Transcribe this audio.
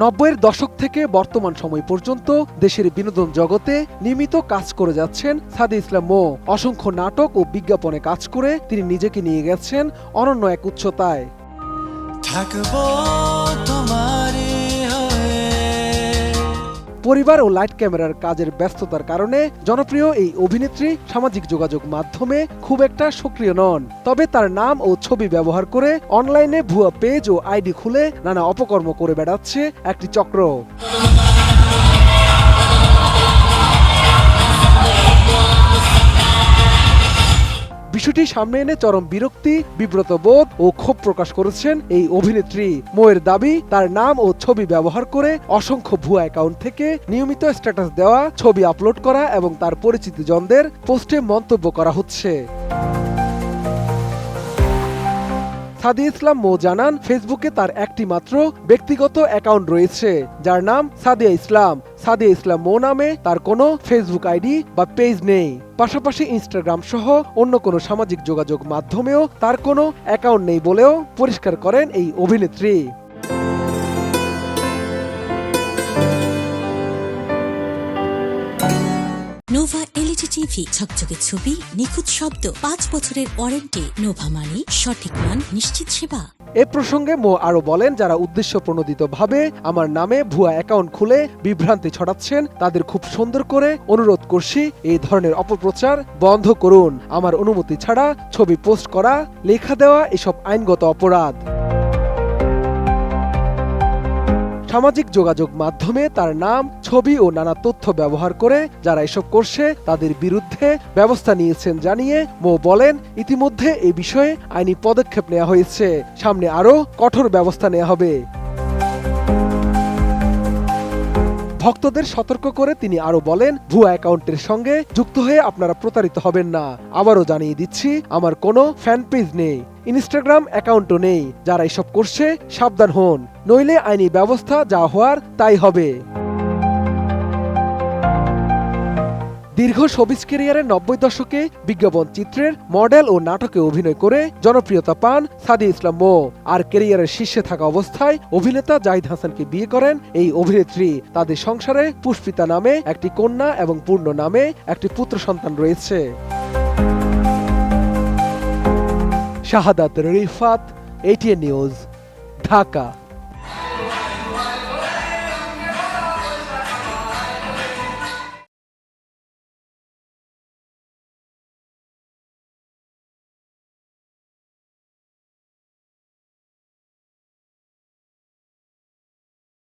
90-এর দশক থেকে বর্তমান সময় পর্যন্ত দেশের বিনোদন জগতে নিয়মিত কাজ করে যাচ্ছেন সাদিয়া ইসলাম মৌ। অসংখ্য নাটক ও বিজ্ঞাপনে কাজ করে তিনি নিজেকে নিয়ে গেছেন অনন্য এক উচ্চতায়। পরিবার ও লাইট ক্যামেরার কাজের ব্যস্ততার কারণে জনপ্রিয় এই অভিনেত্রী সামাজিক যোগাযোগ মাধ্যমে খুব একটা সক্রিয় নন। তবে তার নাম ও ছবি ব্যবহার করে অনলাইনে ভুয়া পেজ ও আইডি খুলে নানা অপকর্ম করে বেড়াচ্ছে একটি চক্র। বিষয়টি সামনে এনে চরম বিরক্তি, বিব্রত বোধ ও ক্ষোভ প্রকাশ করেছেন এই অভিনেত্রী। মৌয়ের দাবি, তার নাম ও ছবি ব্যবহার করে অসংখ্য ভুয়া অ্যাকাউন্ট থেকে নিয়মিত স্ট্যাটাস দেওয়া, ছবি আপলোড করা এবং তার পরিচিতজনদের পোস্টে মন্তব্য করা হচ্ছে। সাদিয়া ইসলাম মৌ জানান, ফেসবুকে তার একটি মাত্র ব্যক্তিগত অ্যাকাউন্ট রয়েছে, যার নাম সাদিয়া ইসলাম। সাদিয়া ইসলাম মৌ নামে তার কোনো ফেসবুক আইডি বা পেজ নেই। পাশাপাশি ইনস্টাগ্রাম সহ অন্য কোনো সামাজিক যোগাযোগ মাধ্যমেও তার কোনো অ্যাকাউন্ট নেই বলেও পরিষ্কার করেন এই অভিনেত্রী। নোভা এলইডি টিভি, ঝকঝকে ছবি, নিখুঁত শব্দ, 5 বছরের ওয়ারেন্টি। নোভা মানে সঠিক মান, নিশ্চিত সেবা। এ প্রসঙ্গে মৌ আরো বলেন, যারা উদ্দেশ্যপ্রণোদিতভাবে আমার নামে ভুয়া অ্যাকাউন্ট খুলে বিভ্রান্তি ছড়াচ্ছেন তাদের খুব সুন্দর করে অনুরোধ করছি, এই ধরনের অপপ্রচার বন্ধ করুন। আমার অনুমতি ছাড়া ছবি পোস্ট করা, লেখা দেওয়া এসব আইনগত অপরাধ। সামাজিক যোগাযোগ মাধ্যমে তার নাম, ছবি ও নানা তথ্য ব্যবহার করে যারা এসব করছে তাদের বিরুদ্ধে ব্যবস্থা নিয়েছেন জানিয়ে মৌ বলেন, ইতিমধ্যে এই বিষয়ে আইনি পদক্ষেপ নেওয়া হয়েছে, সামনে আরও কঠোর ব্যবস্থা নেওয়া হবে। ভক্তদের সতর্ক করে তিনি আরো বলেন, ভুয়া অ্যাকাউন্টের সঙ্গে যুক্ত হয়ে আপনারা প্রতারিত হবেন না। আবারও জানিয়ে দিচ্ছি, আমার কোনো ফ্যান পেজ নেই, ইনস্টাগ্রাম অ্যাকাউন্টও নেই। যারা এসব করছে সাবধান হন, নইলে আইনি ব্যবস্থা যা হওয়ার তাই হবে। দীর্ঘ শোবিজ ক্যারিয়ারের 90 দশকে বিজ্ঞাপন চিত্রের মডেল ও নাটকে অভিনয় করে জনপ্রিয়তা পান সাদিয়া ইসলাম মৌ। আর ক্যারিয়ারের শীর্ষে থাকা অবস্থায় অভিনেতা জাহিদ হাসানকে বিয়ে করেন এই অভিনেত্রী। তাদের সংসারে পুষ্পিতা নামে একটি কন্যা এবং পূর্ণ নামে একটি পুত্র সন্তান রয়েছে। শাহাদাত রিফাত, ATN নিউজ, ঢাকা।